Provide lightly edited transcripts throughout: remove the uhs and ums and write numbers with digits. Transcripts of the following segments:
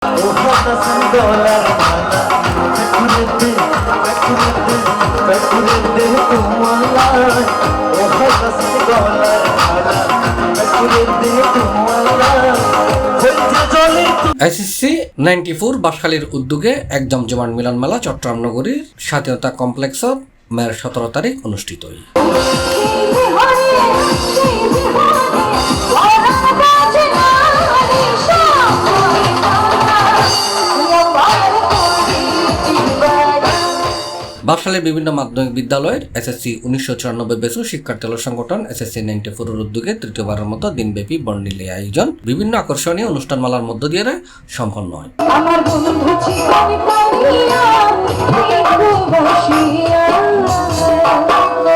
SSC 94 বাঁশখালীর উদ্যোগে এক জমজমাট মিলন মেলা চট্টগ্রাম নগরীর স্বাধীনতা কমপ্লেক্সত মের 17 তারিখ অনুষ্ঠিত হয়। বাঁশখালীর বিভিন্ন মাধ্যমিক বিদ্যালয়ের SSC 1994 বেসু শিক্ষার্থীদের সংগঠন SSC 94 এর উদ্যোগে তৃতীয়বারের মতো দিনব্যাপী বর্ণিল আয়োজন বিভিন্ন আকর্ষণীয় অনুষ্ঠানমালার মধ্য দিয়ে সম্পন্ন হয়।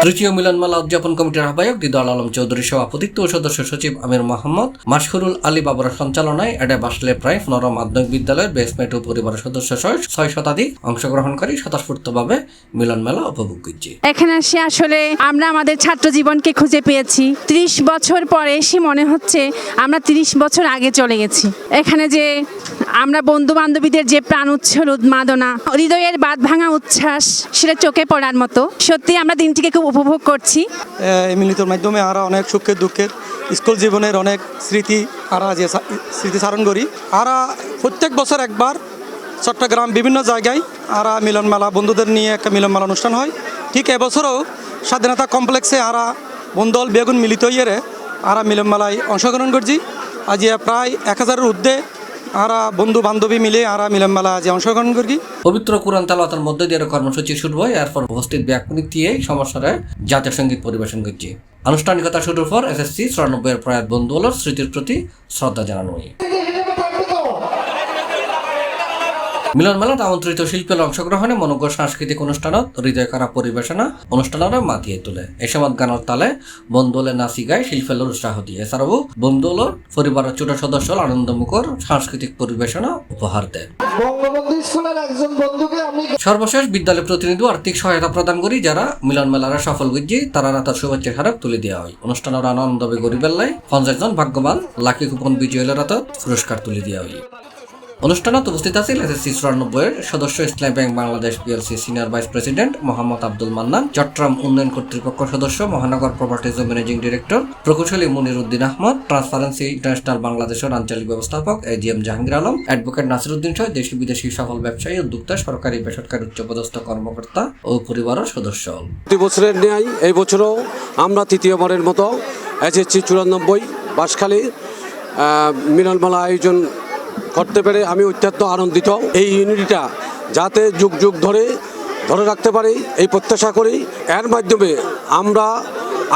তৃতীয় মিলনমেলা উদযাপন কমিটির আহ্বায়ক দিদার আলম চৌধুরী সভাপতিত্ব ও সদস্য সচিব আমির মোহাম্মদ মাশহুরুল আলী বাবুর সঞ্চালনায় এডে বাঁশখালী প্রায় 15 মাধ্যমিক বিদ্যালয়ের বেসমেন্ট ও পরিবারের সদস্য সহ 6 শতাধিক অংশগ্রহণকারী স্বতঃস্ফূর্তভাবে মিলন মেলা উপভোগ করছে। এখানে এসে আসলে আমরা আমাদের ছাত্র জীবনকে খুঁজে পেয়েছি। 30 বছর পরে এসে মনে হচ্ছে আমরা 30 বছর আগে চলে গেছি। এখানে যে আমরা বন্ধু বান্ধবীদের যে প্রাণ উচ্ছল উন্মাদনা, হৃদয়ের বাঁধ ভাঙা উচ্ছ্বাস, সেটা চোখে পড়ার মতো। সত্যি আমরা দিনটিকে খুব উপভোগ করছি। এই মিলিতর মাধ্যমে আরা অনেক সুখের দুঃখের স্কুল জীবনের অনেক স্মৃতি আরা যে স্মৃতিচারণ করি। আরা প্রত্যেক বছর একবার চট্টগ্রাম বিভিন্ন জায়গায় আরা মিলন মেলা বন্ধুদের নিয়ে একটা মিলন মেলা অনুষ্ঠান হয়। ঠিক এবছরও স্বাধীনতা কমপ্লেক্সে আরা বন্ধুল বেগুন মিলিত হইয়ে আরা মিলন মেলায় অংশগ্রহণ করছি। আজ প্রায় 1000-এর ঊর্ধ্বে আরা বন্ধু বান্ধবী মিলে আরা মিলন মেলা আজ অংশগ্রহণ করি। পবিত্র কোরআন তেলাওয়াতের মধ্যে দিয়ে কর্মসূচি শুরু হয়। এরপর উপস্থিত ব্যক্তি সমস্যারে জাতীয় সঙ্গীত পরিবেশন করছে। আনুষ্ঠানিকতা শুরুর পর SSC 94 এর প্রয়াত বন্ধুগুলোর স্মৃতির প্রতি শ্রদ্ধা জানানো হয়। মিলন মেলাত আমন্ত্রিত শিল্পীর অংশগ্রহণে মনোজ্ঞ সাংস্কৃতিক অনুষ্ঠানত হৃদয় কারা পরিবেশনা অনুষ্ঠানরা মাতিয়ে তোলে। এ সময় গানের তালে বন্ধুলে নাচি গায় শিল্পীর উৎসাহ দিয়ে। এছাড়াও বন্ধুলোর পরিবারের ছোট সদস্য আনন্দমুখর সাংস্কৃতিক পরিবেশনা উপহার দেয়। সর্বশেষ বিদ্যালয় প্রতিনিধি আর্থিক সহায়তা প্রদান করি যারা মিলন মেলার সফল গিয়ে তারা তার শুভেচ্ছা স্মারক তুলে দেওয়া হয়। অনুষ্ঠানের আনন্দ গরিবেল্লায় 50 জন ভাগ্যবান লাকি কুপন বিজয়ীদের হাতত পুরস্কার তুলে দেওয়া হয়। অনুষ্ঠানত উপস্থিত আছেন SSC 94 এর সদস্য Islami bank Bangladesh PLC senior vice president Mohammad Abdul Mannan, Chattogram উন্নয়ন কর্তৃপক্ষ সদস্য মহানগর প্রপার্টিজ ও ম্যানেজিং ডিরেক্টর প্রকৌশলী মুনির উদ্দিন আহমদ, ট্রান্সপারেন্সি ইন্টারন্যাশনাল বাংলাদেশের আঞ্চলিক ব্যবস্থাপক AGM জাহাঙ্গীর আলম, অ্যাডভোকেট নাসিরউদ্দিন সহ দেশি বিদেশি সফল ব্যবসায়ী, উদ্যোক্তা, সরকারি বেসরকারি উচ্চপদস্থ কর্মকর্তা ও পরিবারের সদস্য। প্রতি বছরের ন্যায় এই বছরও আমরা তৃতীয়বারের মতো SSC 94 বাঁশখালী মিলন মেলা আয়োজন করতে পেরে আমি অত্যন্ত আনন্দিত। এই ইউনিটিটা যাতে যুগ যুগ ধরে রাখতে পারি এই প্রত্যাশা করি। এর মাধ্যমে আমরা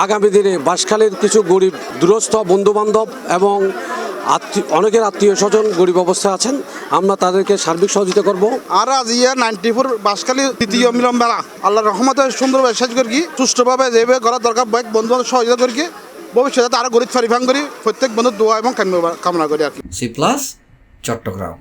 আগামী দিনে বাঁশখালীর কিছু গরিব দুরস্থ বন্ধুবান্ধব এবং অনেকের আত্মীয় স্বজন গরিব অবস্থায় আছেন, আমরা তাদেরকে সার্বিক সহযোগিতা করব। আর আজ 94 বাঁশখালী তৃতীয় মিলন মেলা আল্লাহর রহমতে সুন্দরভাবে শেষ করি, সুষ্ঠুভাবে যেভাবে করা দরকার বন্ধু বান্ধব সহযোগিতা করি, ভবিষ্যতে আরো গরিব ফারিফাং করি, প্রত্যেক বন্ধুর দোয়া এবং কামনা করি আর কি। C+ চট্টগ্রাম।